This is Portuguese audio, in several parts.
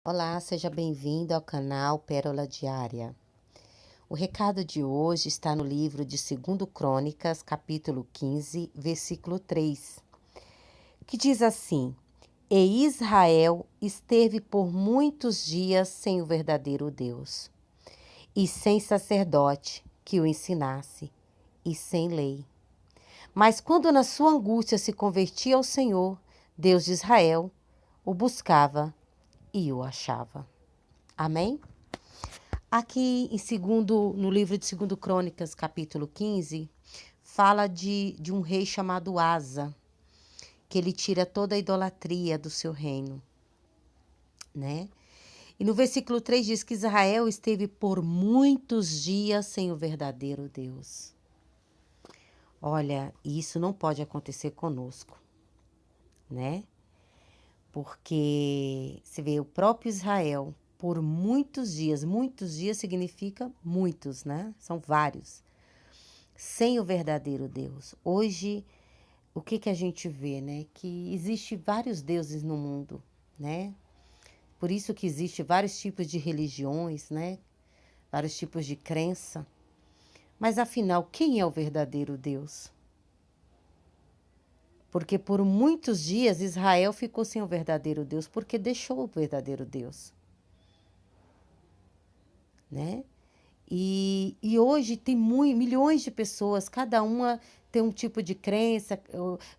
Olá, seja bem-vindo ao canal Pérola Diária. O recado de hoje está no livro de 2 Crônicas, capítulo 15, versículo 3, que diz assim: E Israel esteve por muitos dias sem o verdadeiro Deus, e sem sacerdote que o ensinasse, e sem lei. Mas quando na sua angústia se convertia ao Senhor, Deus de Israel, o buscava e o achava. Amém? Aqui no livro de 2 Crônicas, capítulo 15, fala de um rei chamado Asa, que ele tira toda a idolatria do seu reino, né? E no versículo 3 diz que Israel esteve por muitos dias sem o verdadeiro Deus. Olha, isso não pode acontecer conosco, né? Porque se vê o próprio Israel por muitos dias significa muitos, né? São vários. Sem o verdadeiro Deus. Hoje, o que a gente vê, né? Que existe vários deuses no mundo, né? Por isso que existe vários tipos de religiões, né? Vários tipos de crença. Mas afinal, quem é o verdadeiro Deus? Porque por muitos dias Israel ficou sem o verdadeiro Deus, porque deixou o verdadeiro Deus, né? E hoje tem milhões de pessoas, cada uma tem um tipo de crença,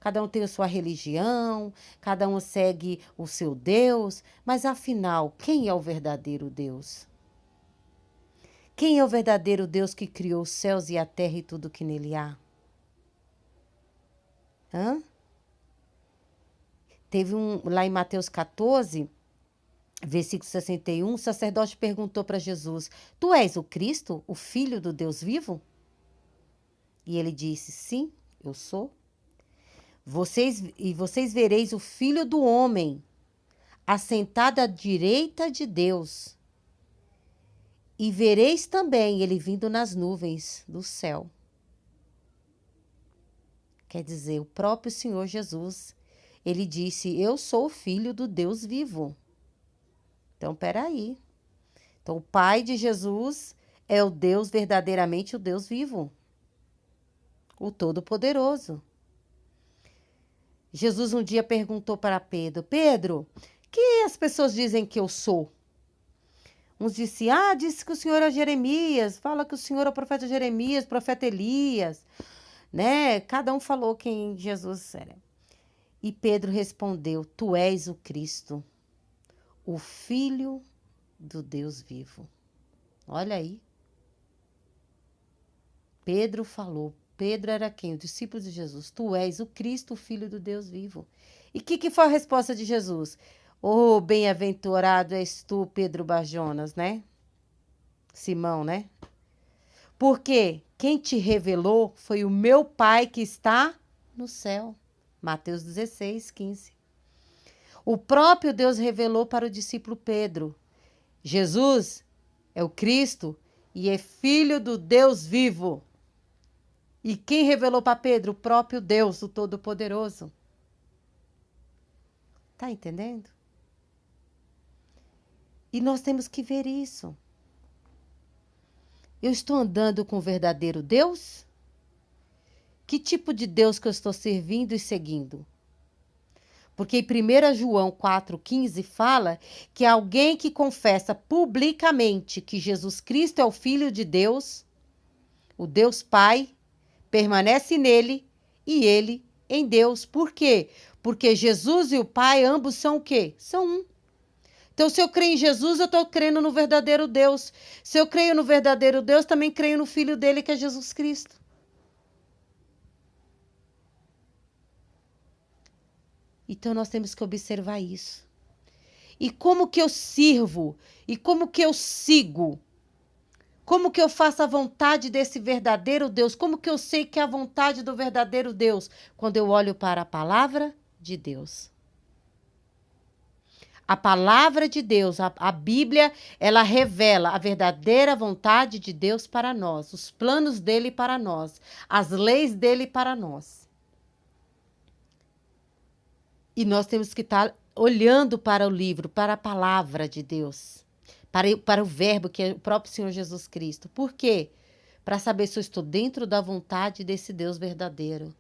cada um tem a sua religião, cada um segue o seu Deus, mas afinal, quem é o verdadeiro Deus? Quem é o verdadeiro Deus que criou os céus e a terra e tudo que nele há? Hã? Teve lá em Mateus 14, versículo 61, o sacerdote perguntou para Jesus: Tu és o Cristo, o Filho do Deus vivo? E ele disse: Sim, eu sou. Vocês vereis o Filho do Homem assentado à direita de Deus. E vereis também ele vindo nas nuvens do céu. Quer dizer, o próprio Senhor Jesus, ele disse: Eu sou o Filho do Deus vivo. Então, peraí. Então, o Pai de Jesus é o Deus, verdadeiramente o Deus vivo, o Todo-Poderoso. Jesus um dia perguntou para Pedro: Pedro, que as pessoas dizem que eu sou? Uns disseram: disse que o senhor é Jeremias, fala que o senhor é o profeta Jeremias, profeta Elias, né? Cada um falou quem Jesus era. E Pedro respondeu: Tu és o Cristo, o Filho do Deus vivo. Olha aí. Pedro falou. Pedro era quem? O discípulo de Jesus. Tu és o Cristo, o Filho do Deus vivo. E o que foi a resposta de Jesus? Oh, bem-aventurado és tu, Pedro Barjonas, né? Simão, né? Porque quem te revelou foi o meu Pai que está no céu. Mateus 16, 15. O próprio Deus revelou para o discípulo Pedro: Jesus é o Cristo e é Filho do Deus vivo. E quem revelou para Pedro? O próprio Deus, o Todo-Poderoso. Tá entendendo? E nós temos que ver isso. Eu estou andando com o verdadeiro Deus? Que tipo de Deus que eu estou servindo e seguindo? Porque em 1 João 4,15 fala que alguém que confessa publicamente que Jesus Cristo é o Filho de Deus, o Deus Pai, permanece nele e ele em Deus. Por quê? Porque Jesus e o Pai, ambos são o quê? São um. Então, se eu creio em Jesus, eu estou crendo no verdadeiro Deus. Se eu creio no verdadeiro Deus, também creio no Filho dele, que é Jesus Cristo. Então, nós temos que observar isso. E como que eu sirvo? E como que eu sigo? Como que eu faço a vontade desse verdadeiro Deus? Como que eu sei que é a vontade do verdadeiro Deus? Quando eu olho para a palavra de Deus. A palavra de Deus, a Bíblia, ela revela a verdadeira vontade de Deus para nós, os planos dele para nós, as leis dele para nós. E nós temos que estar olhando para o livro, para a palavra de Deus, para o verbo que é o próprio Senhor Jesus Cristo. Por quê? Para saber se eu estou dentro da vontade desse Deus verdadeiro.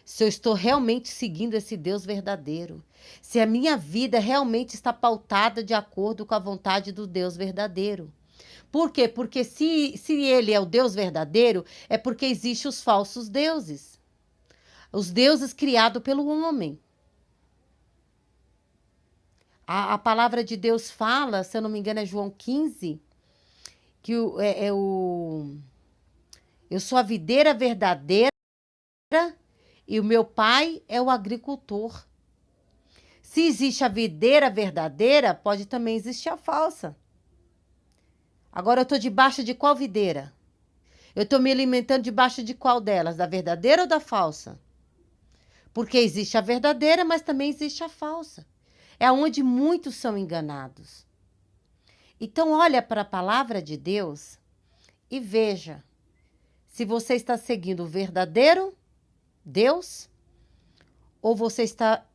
Se eu estou realmente seguindo esse Deus verdadeiro. Se a minha vida realmente está pautada de acordo com a vontade do Deus verdadeiro. Por quê? Porque se ele é o Deus verdadeiro, é porque existem os falsos deuses. Os deuses criados pelo homem. A palavra de Deus fala, se eu não me engano é João 15, que eu sou a videira verdadeira e o meu pai é o agricultor. Se existe a videira verdadeira, pode também existir a falsa. Agora eu estou debaixo de qual videira? Eu estou me alimentando debaixo de qual delas? Da verdadeira ou da falsa? Porque existe a verdadeira, mas também existe a falsa. É onde muitos são enganados. Então, olha para a palavra de Deus e veja se você está seguindo o verdadeiro Deus ou você está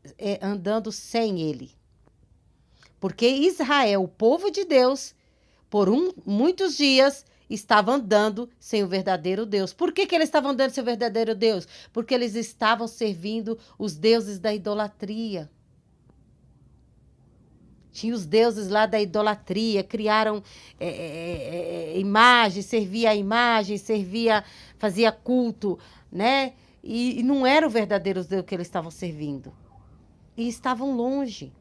andando sem ele. Porque Israel, o povo de Deus, por muitos dias, estava andando sem o verdadeiro Deus. Por que eles estavam andando sem o verdadeiro Deus? Porque eles estavam servindo os deuses da idolatria. Tinha os deuses lá da idolatria, criaram imagens, servia a imagem, fazia culto, né? E não era o verdadeiro Deus que eles estavam servindo. E estavam longe.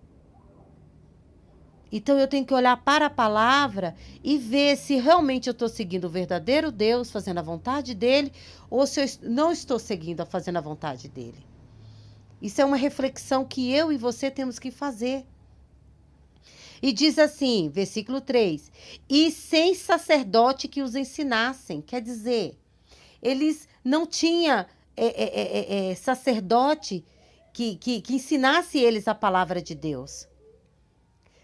Então eu tenho que olhar para a palavra e ver se realmente eu estou seguindo o verdadeiro Deus, fazendo a vontade dele, ou se eu não estou seguindo, fazendo a vontade dele. Isso é uma reflexão que eu e você temos que fazer. E diz assim, versículo 3, e sem sacerdote que os ensinassem. Quer dizer, eles não tinham sacerdote que ensinasse eles a palavra de Deus.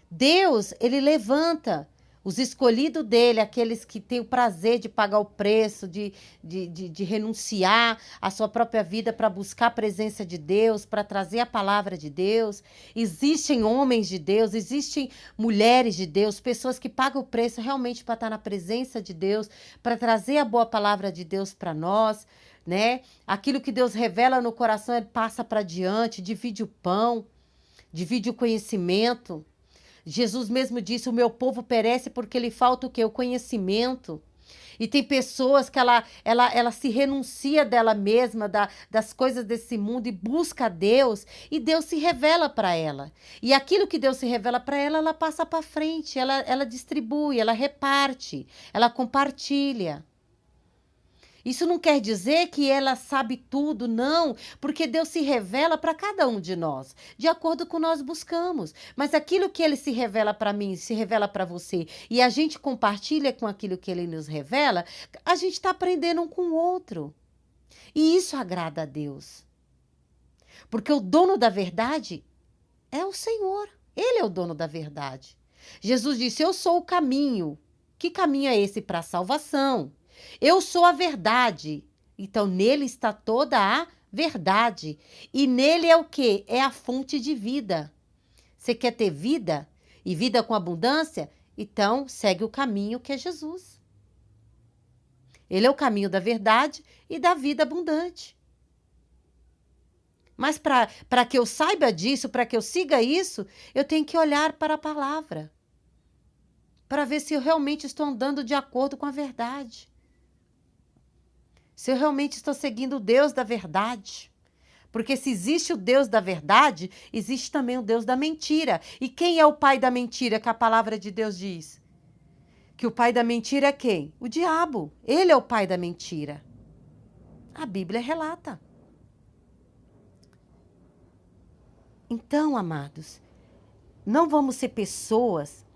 Deus, ele levanta os escolhidos dele, aqueles que têm o prazer de pagar o preço, de renunciar à sua própria vida para buscar a presença de Deus, para trazer a palavra de Deus. Existem homens de Deus, existem mulheres de Deus, pessoas que pagam o preço realmente para estar na presença de Deus, para trazer a boa palavra de Deus para nós, né? Aquilo que Deus revela no coração, ele passa para diante, divide o pão, divide o conhecimento. Jesus mesmo disse, o meu povo perece porque lhe falta o quê? O conhecimento. E tem pessoas que ela se renuncia dela mesma, das coisas desse mundo e busca Deus, e Deus se revela para ela. E aquilo que Deus se revela para ela, ela passa para frente, ela distribui, ela reparte, ela compartilha. Isso não quer dizer que ela sabe tudo, não, porque Deus se revela para cada um de nós, de acordo com o que nós buscamos. Mas aquilo que ele se revela para mim, se revela para você, e a gente compartilha com aquilo que ele nos revela, a gente está aprendendo um com o outro. E isso agrada a Deus. Porque o dono da verdade é o Senhor. Ele é o dono da verdade. Jesus disse, eu sou o caminho. Que caminho é esse para a salvação? Eu sou a verdade. Então, nele está toda a verdade. E nele é o quê? É a fonte de vida. Você quer ter vida? E vida com abundância? Então, segue o caminho que é Jesus. Ele é o caminho da verdade e da vida abundante. Mas para que eu saiba disso, para que eu siga isso, eu tenho que olhar para a palavra. Para ver se eu realmente estou andando de acordo com a verdade. Se eu realmente estou seguindo o Deus da verdade. Porque se existe o Deus da verdade, existe também o Deus da mentira. E quem é o pai da mentira que a palavra de Deus diz? Que o pai da mentira é quem? O diabo. Ele é o pai da mentira. A Bíblia relata. Então, amados, não vamos ser pessoas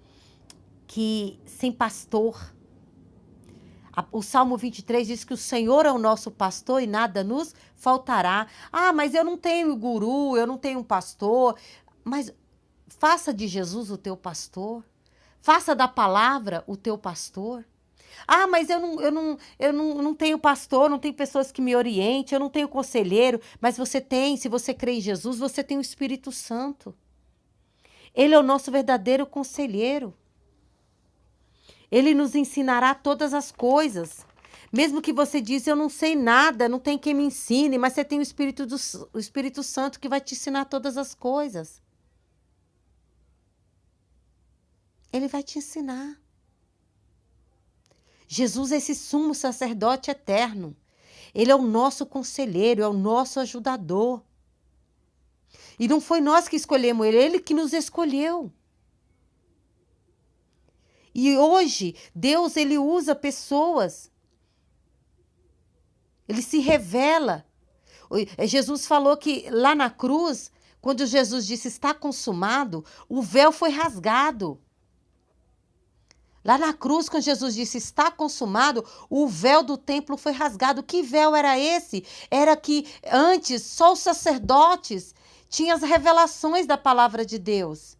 que sem pastor. O Salmo 23 diz que o Senhor é o nosso pastor e nada nos faltará. Ah, mas eu não tenho guru, eu não tenho um pastor. Mas faça de Jesus o teu pastor. Faça da palavra o teu pastor. Ah, mas eu não tenho pastor, não tenho pessoas que me orientem, eu não tenho conselheiro. Mas você tem, se você crê em Jesus, você tem o Espírito Santo. Ele é o nosso verdadeiro conselheiro. Ele nos ensinará todas as coisas. Mesmo que você diz, eu não sei nada, não tem quem me ensine, mas você tem o Espírito Santo que vai te ensinar todas as coisas. Ele vai te ensinar. Jesus é esse sumo sacerdote eterno. Ele é o nosso conselheiro, é o nosso ajudador. E não foi nós que escolhemos ele, ele que nos escolheu. E hoje, Deus, ele usa pessoas. Ele se revela. Jesus falou que lá na cruz, quando Jesus disse está consumado, o véu foi rasgado. Lá na cruz, quando Jesus disse está consumado, o véu do templo foi rasgado. Que véu era esse? Era que antes só os sacerdotes tinham as revelações da palavra de Deus.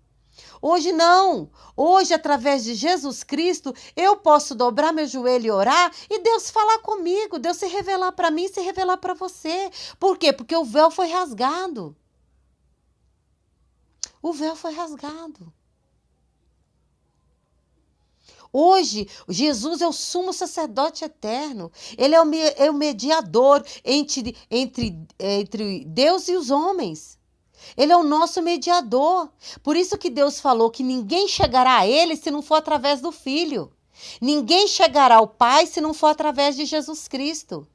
Hoje não. Hoje, através de Jesus Cristo, eu posso dobrar meu joelho e orar e Deus falar comigo, Deus se revelar para mim e se revelar para você. Por quê? Porque o véu foi rasgado. O véu foi rasgado. Hoje, Jesus é o sumo sacerdote eterno. Ele é o mediador entre Deus e os homens. Ele é o nosso mediador. Por isso que Deus falou que ninguém chegará a ele se não for através do Filho. Ninguém chegará ao Pai se não for através de Jesus Cristo.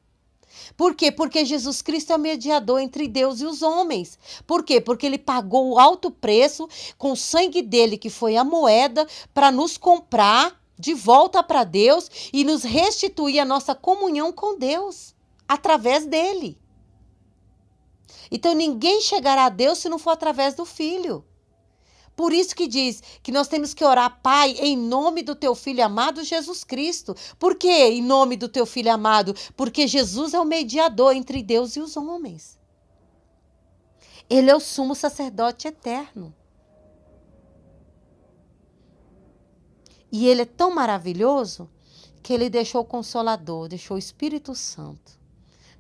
Por quê? Porque Jesus Cristo é o mediador entre Deus e os homens. Por quê? Porque ele pagou o alto preço com o sangue dele, que foi a moeda, para nos comprar de volta para Deus e nos restituir a nossa comunhão com Deus, através dele. Então, ninguém chegará a Deus se não for através do Filho. Por isso que diz que nós temos que orar, Pai, em nome do teu Filho amado, Jesus Cristo. Por que em nome do teu Filho amado? Porque Jesus é o mediador entre Deus e os homens. Ele é o sumo sacerdote eterno. E ele é tão maravilhoso que ele deixou o Consolador, deixou o Espírito Santo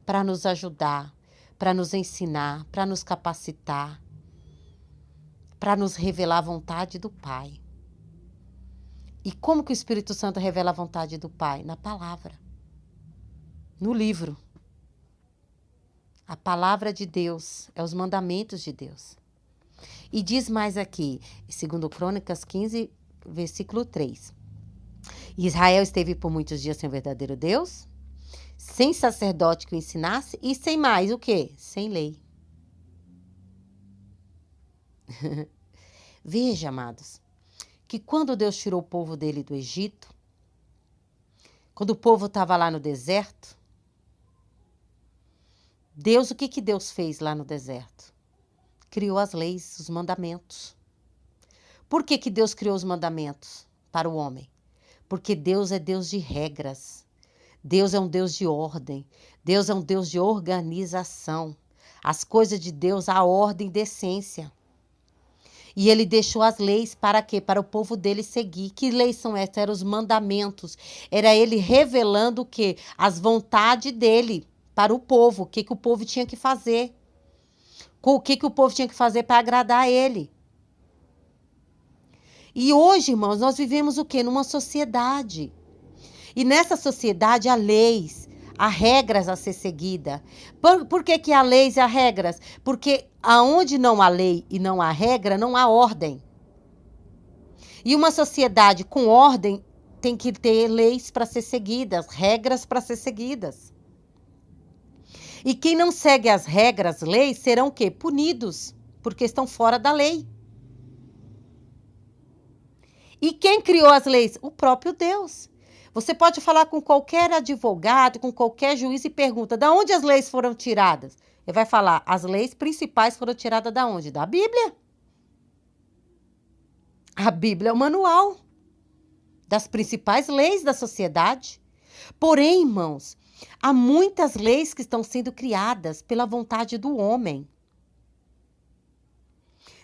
para nos ajudar, para nos ensinar, para nos capacitar, para nos revelar a vontade do Pai. E como que o Espírito Santo revela a vontade do Pai? Na palavra, no livro. A palavra de Deus é os mandamentos de Deus. E diz mais aqui, segundo Crônicas 15, versículo 3. Israel esteve por muitos dias sem o verdadeiro Deus, sem sacerdote que o ensinasse e sem mais o quê? Sem lei. Veja, amados, que quando Deus tirou o povo dele do Egito, quando o povo estava lá no deserto, Deus, o que Deus fez lá no deserto? Criou as leis, os mandamentos. Por que Deus criou os mandamentos para o homem? Porque Deus é Deus de regras. Deus é um Deus de ordem. Deus é um Deus de organização. As coisas de Deus, a ordem e decência. E ele deixou as leis para quê? Para o povo dele seguir. Que leis são essas? Eram os mandamentos. Era ele revelando o quê? As vontades dele para o povo. O que o povo tinha que fazer. O que o povo tinha que fazer para agradar a ele. E hoje, irmãos, nós vivemos o quê? Numa sociedade. E nessa sociedade há leis, há regras a ser seguida. Por que há leis e há regras? Porque aonde não há lei e não há regra, não há ordem. E uma sociedade com ordem tem que ter leis para ser seguidas, regras para ser seguidas. E quem não segue as regras, leis, serão o quê? Punidos, porque estão fora da lei. E quem criou as leis? O próprio Deus. Você pode falar com qualquer advogado, com qualquer juiz e pergunta, de onde as leis foram tiradas? Ele vai falar, as leis principais foram tiradas da onde? Da Bíblia. A Bíblia é o manual das principais leis da sociedade. Porém, irmãos, há muitas leis que estão sendo criadas pela vontade do homem.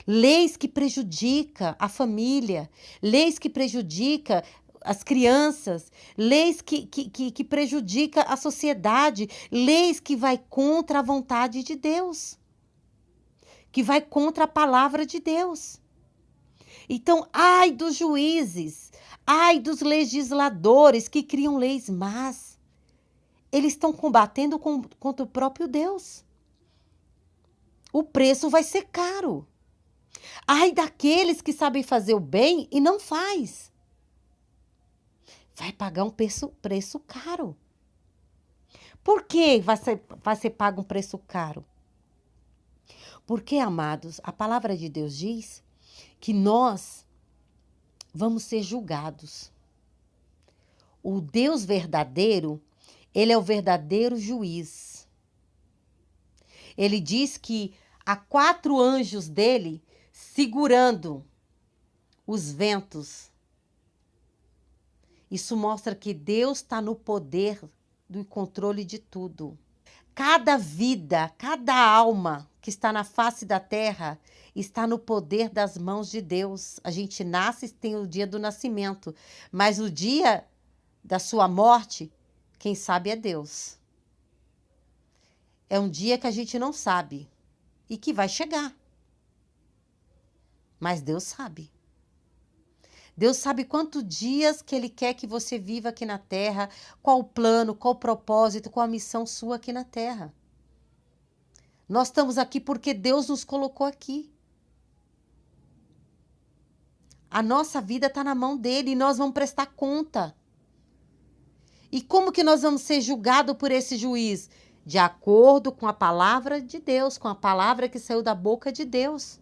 Leis que prejudicam a família, leis que prejudicam as crianças, leis que prejudicam a sociedade, leis que vai contra a vontade de Deus, que vai contra a palavra de Deus. Então, ai dos juízes, ai dos legisladores que criam leis más. Eles estão combatendo contra o próprio Deus. O preço vai ser caro. Ai daqueles que sabem fazer o bem e não faz. Vai pagar um preço caro. Por que vai ser pago um preço caro? Porque, amados, a palavra de Deus diz que nós vamos ser julgados. O Deus verdadeiro, ele é o verdadeiro juiz. Ele diz que há 4 anjos dele segurando os ventos. Isso mostra que Deus está no poder do controle de tudo. Cada vida, cada alma que está na face da terra está no poder das mãos de Deus. A gente nasce e tem o dia do nascimento, mas o dia da sua morte, quem sabe é Deus. É um dia que a gente não sabe e que vai chegar. Mas Deus sabe. Deus sabe quantos dias que Ele quer que você viva aqui na terra, qual o plano, qual o propósito, qual a missão sua aqui na terra. Nós estamos aqui porque Deus nos colocou aqui. A nossa vida está na mão dele e nós vamos prestar conta. E como que nós vamos ser julgados por esse juiz? De acordo com a palavra de Deus, com a palavra que saiu da boca de Deus.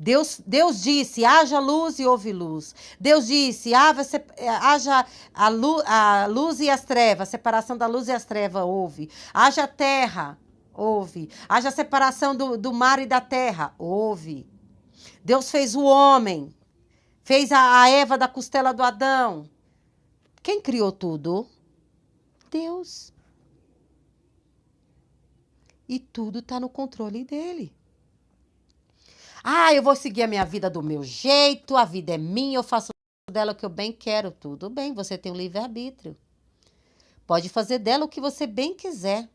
Deus disse, haja luz e houve luz. Deus disse, haja a luz e as trevas, a separação da luz e as trevas, houve. Haja terra, houve. Haja separação do mar e da terra, houve. Deus fez o homem, fez a Eva da costela do Adão. Quem criou tudo? Deus. E tudo está no controle dele. Ah, eu vou seguir a minha vida do meu jeito, a vida é minha, eu faço dela o que eu bem quero. Tudo bem, você tem o livre-arbítrio. Pode fazer dela o que você bem quiser.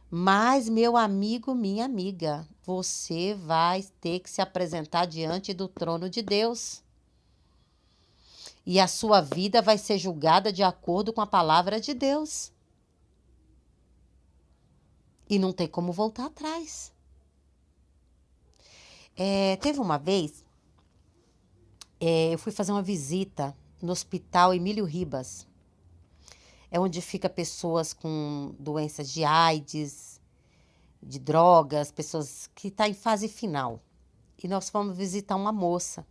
Mas, meu amigo, minha amiga, você vai ter que se apresentar diante do trono de Deus. E a sua vida vai ser julgada de acordo com a palavra de Deus. E não tem como voltar atrás. Teve uma vez, eu fui fazer uma visita no Hospital Emílio Ribas. É onde fica pessoas com doenças de AIDS, de drogas, pessoas que estão em fase final. E nós fomos visitar uma moça.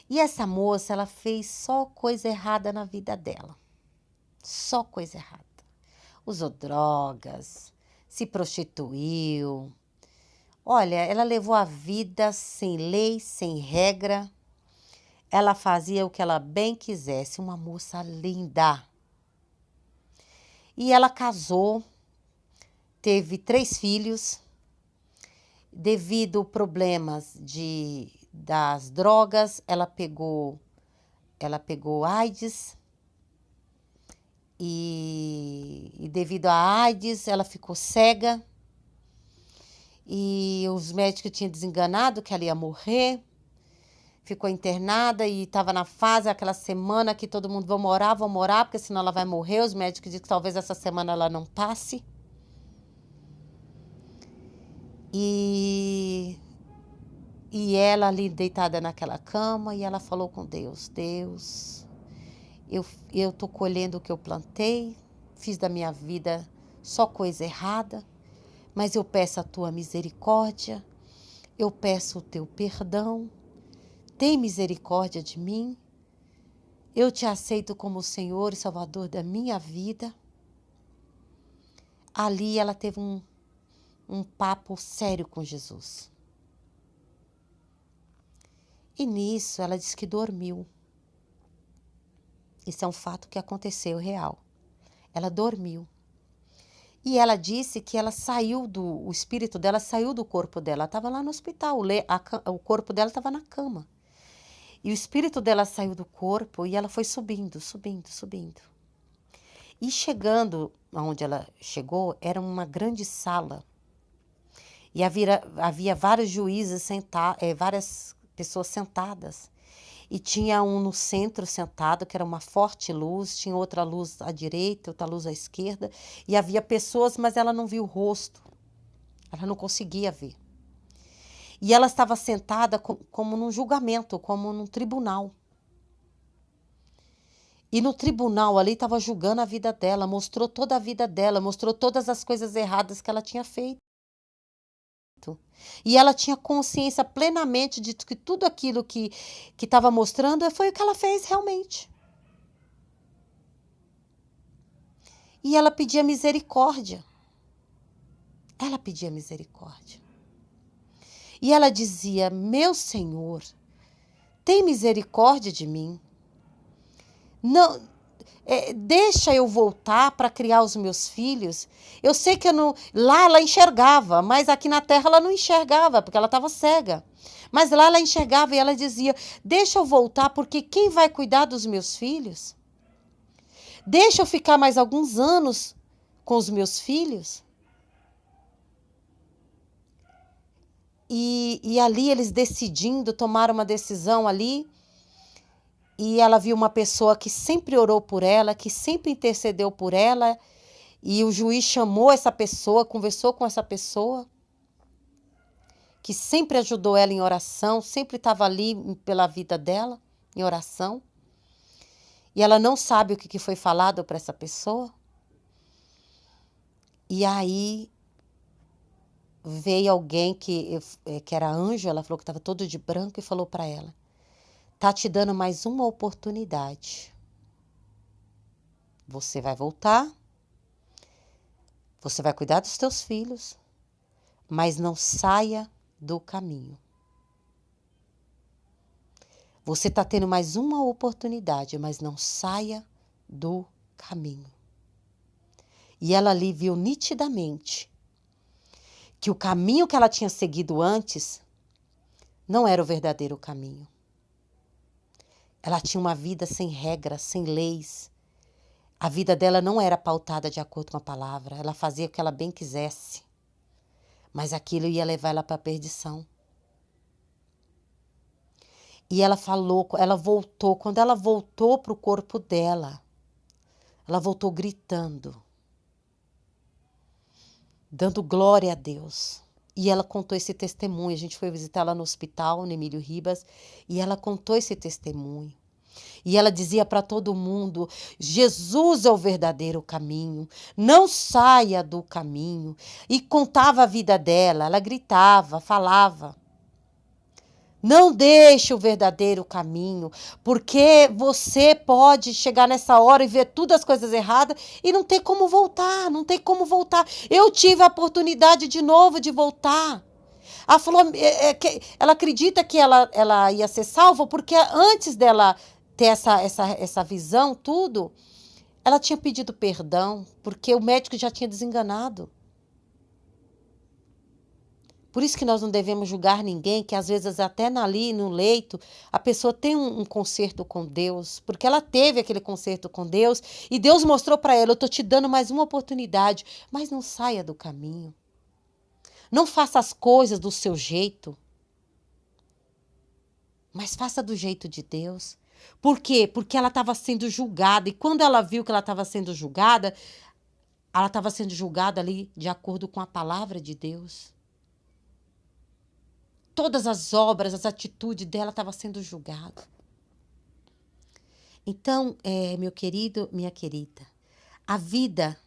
E essa moça, ela fez só coisa errada na vida dela. Só coisa errada. Usou drogas, se prostituiu. Olha, ela levou a vida sem lei, sem regra. Ela fazia o que ela bem quisesse. Uma moça linda. E ela casou, teve 3 filhos. Devido a problemas das drogas, ela pegou AIDS. E devido à AIDS, ela ficou cega. E os médicos tinham desenganado que ela ia morrer. Ficou internada e estava na fase, aquela semana que todo mundo vão morar, porque senão ela vai morrer. Os médicos dizem que talvez essa semana ela não passe. E ela ali deitada naquela cama, e ela falou com Deus, Deus, eu tô colhendo o que eu plantei, fiz da minha vida só coisa errada, mas eu peço a tua misericórdia, eu peço o teu perdão, tem misericórdia de mim, eu te aceito como Senhor e Salvador da minha vida. Ali ela teve um papo sério com Jesus. E nisso ela disse que dormiu. Isso é um fato que aconteceu real. Ela dormiu. E ela disse que ela o espírito dela saiu do corpo dela. Ela estava lá no hospital, o corpo dela estava na cama. E o espírito dela saiu do corpo e ela foi subindo, subindo, subindo. E chegando onde ela chegou, era uma grande sala. E havia vários juízes sentados, várias pessoas sentadas. E tinha um no centro sentado, que era uma forte luz, tinha outra luz à direita, outra luz à esquerda, e havia pessoas, mas ela não viu o rosto, ela não conseguia ver. E ela estava sentada como num julgamento, como num tribunal. E no tribunal ali estava julgando a vida dela, mostrou toda a vida dela, mostrou todas as coisas erradas que ela tinha feito. E ela tinha consciência plenamente de que tudo aquilo que estava mostrando foi o que ela fez realmente. E ela pedia misericórdia. Ela pedia misericórdia. E ela dizia: meu Senhor, tem misericórdia de mim. Não, deixa eu voltar para criar os meus filhos. Eu sei que eu não. Lá ela enxergava, mas aqui na terra ela não enxergava, porque ela estava cega. Mas lá ela enxergava e ela dizia: deixa eu voltar, porque quem vai cuidar dos meus filhos? Deixa eu ficar mais alguns anos com os meus filhos. E ali eles decidindo, tomaram uma decisão ali. E ela viu uma pessoa que sempre orou por ela, que sempre intercedeu por ela. E o juiz chamou essa pessoa, conversou com essa pessoa, que sempre ajudou ela em oração, sempre estava ali pela vida dela, em oração. E ela não sabe o que foi falado para essa pessoa. E aí veio alguém que era anjo, ela falou que estava todo de branco e falou para ela: tá te dando mais uma oportunidade. Você vai voltar, você vai cuidar dos teus filhos, mas não saia do caminho. Você está tendo mais uma oportunidade, mas não saia do caminho. E ela ali viu nitidamente que o caminho que ela tinha seguido antes não era o verdadeiro caminho. Ela tinha uma vida sem regras, sem leis. A vida dela não era pautada de acordo com a palavra. Ela fazia o que ela bem quisesse. Mas aquilo ia levar ela para a perdição. E ela falou, ela voltou. Quando ela voltou para o corpo dela, ela voltou gritando, dando glória a Deus. E ela contou esse testemunho. A gente foi visitar ela no hospital, no Emílio Ribas, e ela contou esse testemunho. E ela dizia para todo mundo: Jesus é o verdadeiro caminho, não saia do caminho. E contava a vida dela, ela gritava, falava: não deixe o verdadeiro caminho, porque você pode chegar nessa hora e ver todas as coisas erradas e não tem como voltar, não tem como voltar. Eu tive a oportunidade de novo de voltar. Ela falou, ela acredita que ela ia ser salva porque antes dela ter essa visão, tudo, ela tinha pedido perdão, porque o médico já tinha desenganado. Por isso que nós não devemos julgar ninguém, que às vezes até ali no leito, a pessoa tem um conserto com Deus, porque ela teve aquele conserto com Deus, e Deus mostrou para ela: eu estou te dando mais uma oportunidade, mas não saia do caminho. Não faça as coisas do seu jeito, mas faça do jeito de Deus. Por quê? Porque ela estava sendo julgada, e quando ela viu que ela estava sendo julgada ali de acordo com a palavra de Deus. Todas as obras, as atitudes dela estavam sendo julgadas. Então, meu querido, minha querida, a vida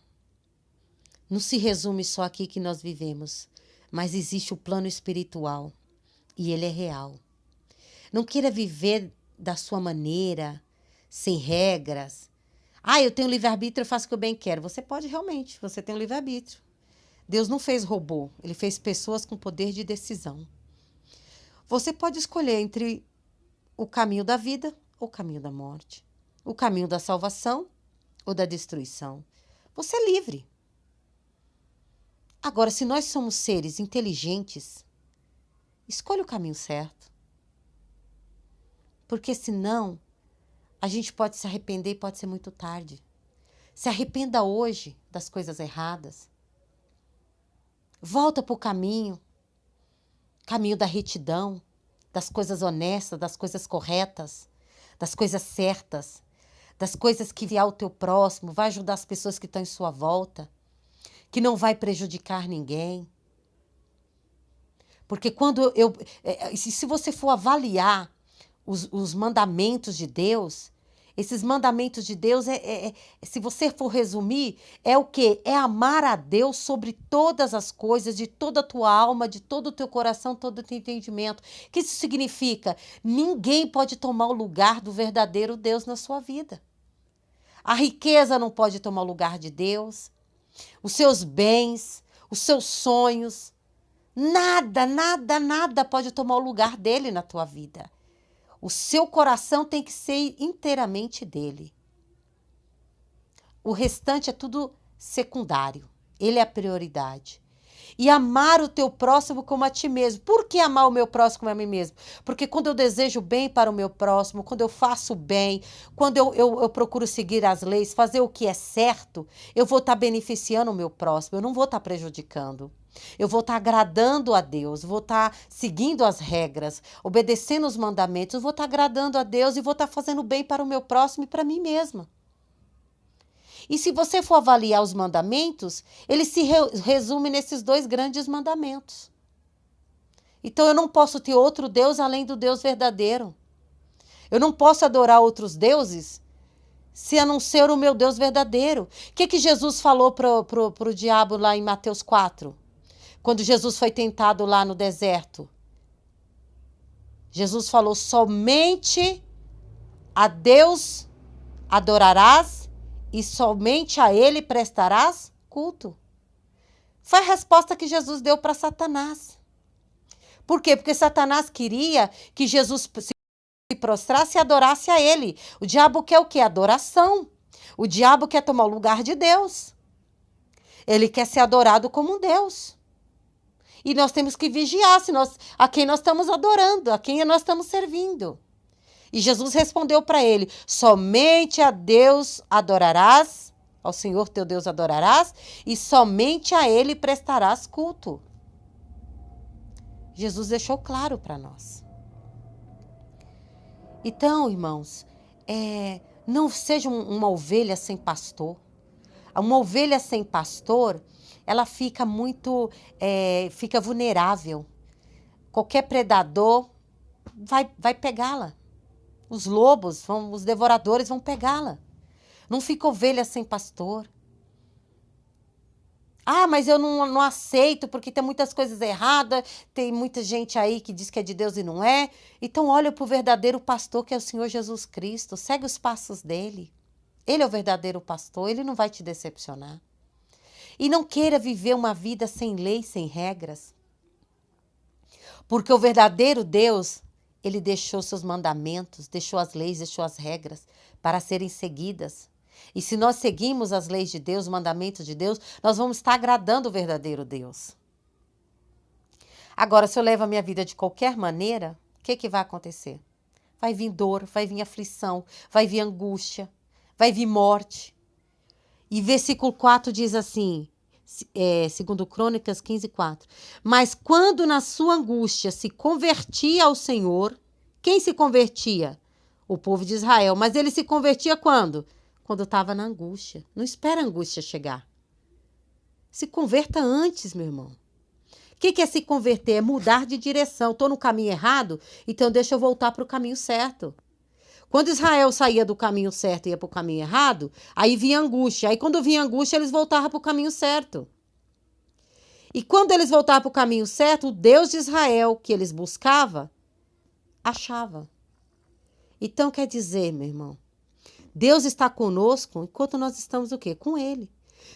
não se resume só aqui que nós vivemos, mas existe o plano espiritual e ele é real. Não queira viver da sua maneira, sem regras. Eu tenho livre-arbítrio, eu faço o que eu bem quero. Você pode realmente, você tem um livre-arbítrio. Deus não fez robô, ele fez pessoas com poder de decisão. Você pode escolher entre o caminho da vida ou o caminho da morte. O caminho da salvação ou da destruição. Você é livre. Agora, se nós somos seres inteligentes, escolha o caminho certo. Porque senão, a gente pode se arrepender e pode ser muito tarde. Se arrependa hoje das coisas erradas. Volta para o caminho da retidão, das coisas honestas, das coisas corretas, das coisas certas, das coisas que vier ao teu próximo, vai ajudar as pessoas que estão em sua volta, que não vai prejudicar ninguém. Porque se você for avaliar os mandamentos de Deus, esses mandamentos de Deus, se você for resumir, é o quê? É amar a Deus sobre todas as coisas, de toda a tua alma, de todo o teu coração, todo o teu entendimento. O que isso significa? Ninguém pode tomar o lugar do verdadeiro Deus na sua vida. A riqueza não pode tomar o lugar de Deus, os seus bens, os seus sonhos, nada, nada, nada pode tomar o lugar dele na tua vida. O seu coração tem que ser inteiramente dele. O restante é tudo secundário. Ele é a prioridade. E amar o teu próximo como a ti mesmo. Por que amar o meu próximo como a mim mesmo? Porque quando eu desejo bem para o meu próximo, quando eu faço bem, quando eu procuro seguir as leis, fazer o que é certo, eu vou estar beneficiando o meu próximo, eu não vou estar prejudicando. Eu vou estar agradando a Deus, vou estar seguindo as regras, obedecendo os mandamentos, vou estar agradando a Deus e vou estar fazendo bem para o meu próximo e para mim mesma. E se você for avaliar os mandamentos, ele se resume nesses dois grandes mandamentos. Então eu não posso ter outro Deus além do Deus verdadeiro. Eu não posso adorar outros deuses se a não ser o meu Deus verdadeiro. O que Jesus falou para o diabo lá em Mateus 4? Quando Jesus foi tentado lá no deserto. Jesus falou, somente a Deus adorarás e somente a ele prestarás culto. Foi a resposta que Jesus deu para Satanás. Por quê? Porque Satanás queria que Jesus se prostrasse e adorasse a ele. O diabo quer o quê? Adoração. O diabo quer tomar o lugar de Deus. Ele quer ser adorado como um Deus. E nós temos que vigiar a quem nós estamos adorando, a quem nós estamos servindo. E Jesus respondeu para ele, somente a Deus adorarás, ao Senhor teu Deus adorarás, e somente a ele prestarás culto. Jesus deixou claro para nós. Então, irmãos, não seja uma ovelha sem pastor. Uma ovelha sem pastor, ela fica fica vulnerável. Qualquer predador vai pegá-la. Os lobos, os devoradores vão pegá-la. Não fica ovelha sem pastor. Ah, mas eu não aceito porque tem muitas coisas erradas, tem muita gente aí que diz que é de Deus e não é. Então olha para o verdadeiro pastor que é o Senhor Jesus Cristo, segue os passos dele. Ele é o verdadeiro pastor, ele não vai te decepcionar. E não queira viver uma vida sem lei, sem regras. Porque o verdadeiro Deus, ele deixou seus mandamentos, deixou as leis, deixou as regras para serem seguidas. E se nós seguimos as leis de Deus, os mandamentos de Deus, nós vamos estar agradando o verdadeiro Deus. Agora, se eu levo a minha vida de qualquer maneira, o que vai acontecer? Vai vir dor, vai vir aflição, vai vir angústia, vai vir morte. E versículo 4 diz assim, segundo Crônicas 15:4. Mas quando na sua angústia se convertia ao Senhor, quem se convertia? O povo de Israel. Mas ele se convertia quando? Quando estava na angústia. Não espera a angústia chegar. Se converta antes, meu irmão. O que é se converter? É mudar de direção. Estou no caminho errado, então deixa eu voltar para o caminho certo. Quando Israel saía do caminho certo e ia para o caminho errado, aí vinha angústia. Aí quando vinha angústia, eles voltavam para o caminho certo. E quando eles voltavam para o caminho certo, o Deus de Israel que eles buscavam, achava. Então quer dizer, meu irmão, Deus está conosco enquanto nós estamos o quê? Com Ele.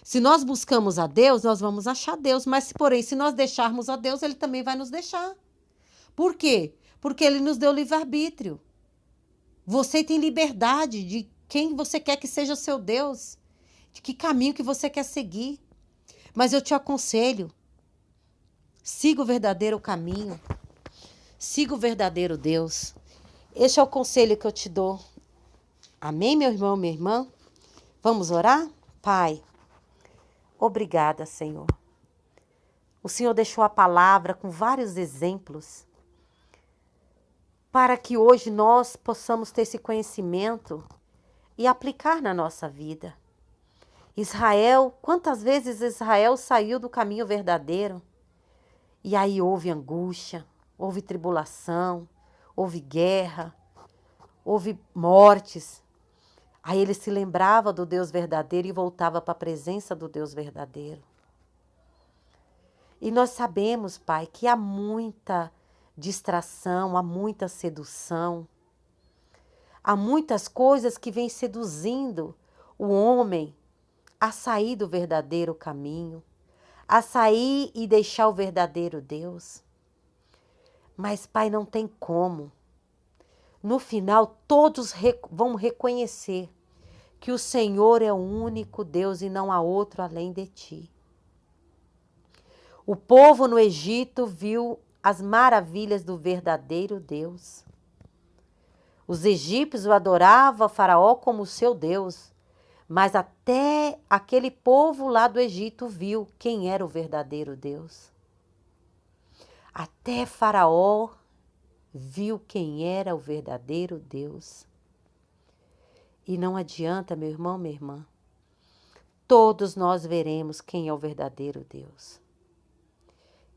Se nós buscamos a Deus, nós vamos achar Deus. Mas, porém, se nós deixarmos a Deus, Ele também vai nos deixar. Por quê? Porque Ele nos deu livre-arbítrio. Você tem liberdade de quem você quer que seja o seu Deus, de que caminho que você quer seguir. Mas eu te aconselho, siga o verdadeiro caminho, siga o verdadeiro Deus. Este é o conselho que eu te dou. Amém, meu irmão, minha irmã? Vamos orar? Pai, obrigada, Senhor. O Senhor deixou a palavra com vários exemplos para que hoje nós possamos ter esse conhecimento e aplicar na nossa vida. Israel, quantas vezes Israel saiu do caminho verdadeiro? E aí houve angústia, houve tribulação, houve guerra, houve mortes. Aí ele se lembrava do Deus verdadeiro e voltava para a presença do Deus verdadeiro. E nós sabemos, Pai, que há muita distração, há muita sedução, há muitas coisas que vêm seduzindo o homem a sair do verdadeiro caminho, a sair e deixar o verdadeiro Deus. Mas, Pai, não tem como. No final, todos vão reconhecer que o Senhor é o único Deus e não há outro além de ti. O povo no Egito viu as maravilhas do verdadeiro Deus. Os egípcios adoravam Faraó como seu Deus, mas até aquele povo lá do Egito viu quem era o verdadeiro Deus. Até Faraó viu quem era o verdadeiro Deus. E não adianta, meu irmão, minha irmã, todos nós veremos quem é o verdadeiro Deus.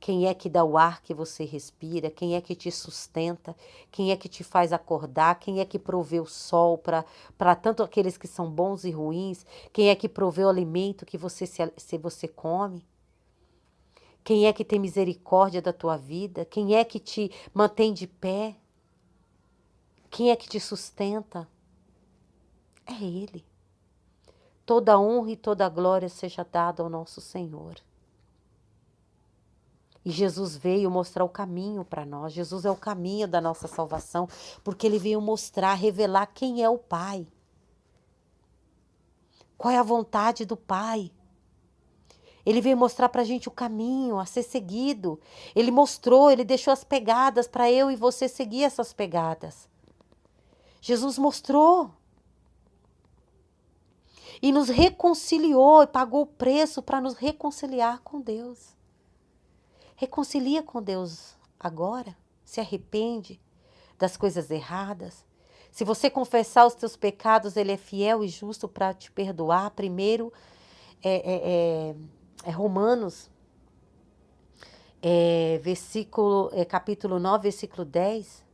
Quem é que dá o ar que você respira, quem é que te sustenta, quem é que te faz acordar, quem é que provê o sol para tanto aqueles que são bons e ruins, quem é que provê o alimento que você come, quem é que tem misericórdia da tua vida, quem é que te mantém de pé, quem é que te sustenta. É Ele. Toda honra e toda glória seja dada ao nosso Senhor. E Jesus veio mostrar o caminho para nós. Jesus é o caminho da nossa salvação, porque Ele veio mostrar, revelar quem é o Pai. Qual é a vontade do Pai. Ele veio mostrar para a gente o caminho a ser seguido. Ele mostrou, Ele deixou as pegadas para eu e você seguir essas pegadas. Jesus mostrou. E nos reconciliou e pagou o preço para nos reconciliar com Deus. Reconcilia com Deus agora. Se arrepende das coisas erradas. Se você confessar os teus pecados, Ele é fiel e justo para te perdoar. Primeiro, Romanos, capítulo 9, versículo 10.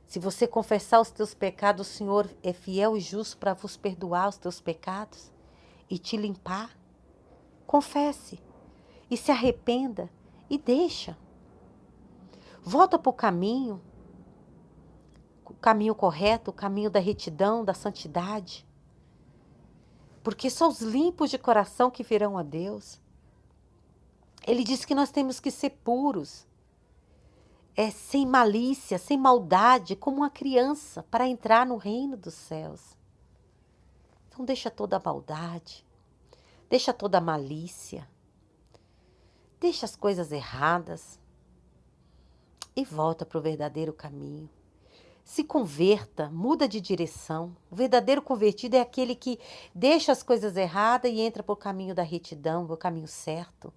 Se você confessar os teus pecados, o Senhor é fiel e justo para vos perdoar os teus pecados e te limpar. Confesse e se arrependa e deixa. Volta para o caminho correto, o caminho da retidão, da santidade. Porque só os limpos de coração que virão a Deus. Ele diz que nós temos que ser puros. Sem malícia, sem maldade, como uma criança, para entrar no reino dos céus. Então deixa toda a maldade, deixa toda a malícia, deixa as coisas erradas e volta para o verdadeiro caminho. Se converta, muda de direção. O verdadeiro convertido é aquele que deixa as coisas erradas e entra para o caminho da retidão, para o caminho certo.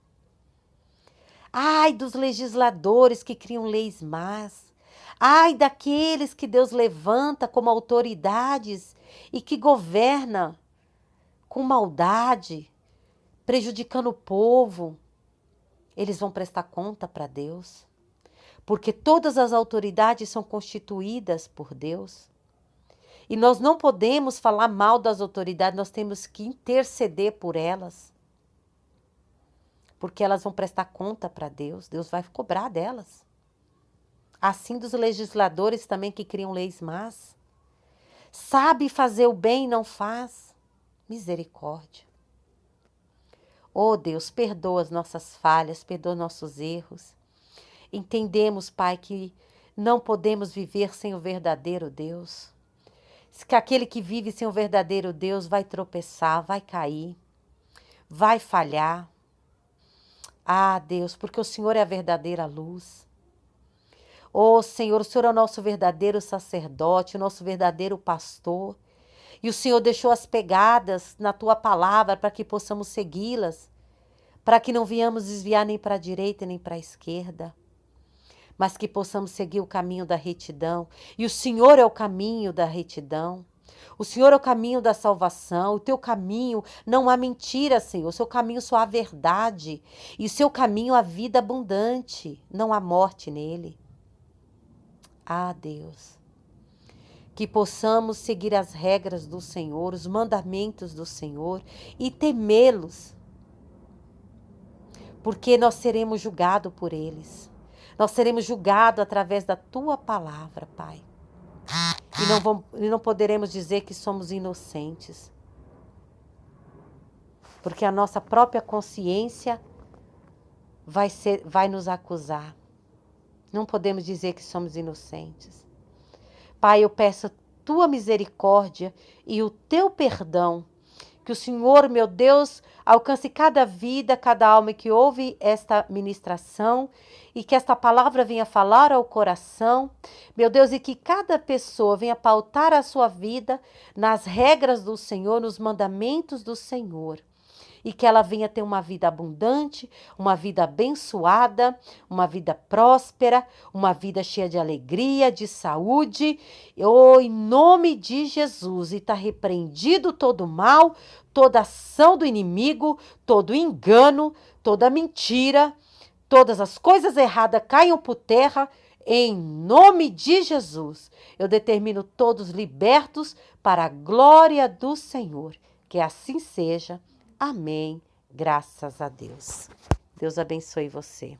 Ai dos legisladores que criam leis más. Ai daqueles que Deus levanta como autoridades e que governa com maldade, prejudicando o povo. Eles vão prestar conta para Deus. Porque todas as autoridades são constituídas por Deus. E nós não podemos falar mal das autoridades, nós temos que interceder por elas. Porque elas vão prestar conta para Deus, Deus vai cobrar delas. Assim dos legisladores também que criam leis más. Sabe fazer o bem e não faz. Misericórdia. Oh Deus, perdoa as nossas falhas, perdoa nossos erros. Entendemos, Pai, que não podemos viver sem o verdadeiro Deus. Que aquele que vive sem o verdadeiro Deus vai tropeçar, vai cair, vai falhar. Ah, Deus, porque o Senhor é a verdadeira luz. Oh, Senhor, o Senhor é o nosso verdadeiro sacerdote, o nosso verdadeiro pastor. E o Senhor deixou as pegadas na Tua palavra para que possamos segui-las, para que não venhamos desviar nem para a direita nem para a esquerda. mas que possamos seguir o caminho da retidão. E o Senhor é o caminho da retidão. O Senhor é o caminho da salvação. O teu caminho não há mentira, Senhor. O seu caminho só há verdade. E o seu caminho há vida abundante. Não há morte nele. Ah, Deus. Que possamos seguir as regras do Senhor, os mandamentos do Senhor e temê-los. Porque nós seremos julgados por eles. Nós seremos julgados através da tua palavra, Pai. E não poderemos dizer que somos inocentes. Porque a nossa própria consciência vai nos acusar. Não podemos dizer que somos inocentes. Pai, eu peço a tua misericórdia e o teu perdão. Que o Senhor, meu Deus, alcance cada vida, cada alma que ouve esta ministração e que esta palavra venha falar ao coração, meu Deus, e que cada pessoa venha pautar a sua vida nas regras do Senhor, nos mandamentos do Senhor. E que ela venha ter uma vida abundante, uma vida abençoada, uma vida próspera, uma vida cheia de alegria, de saúde. Em nome de Jesus, e está repreendido todo mal, toda ação do inimigo, todo engano, toda mentira, todas as coisas erradas caiam por terra. Em nome de Jesus, eu determino todos libertos para a glória do Senhor. Que assim seja. Amém. Graças a Deus. Deus abençoe você.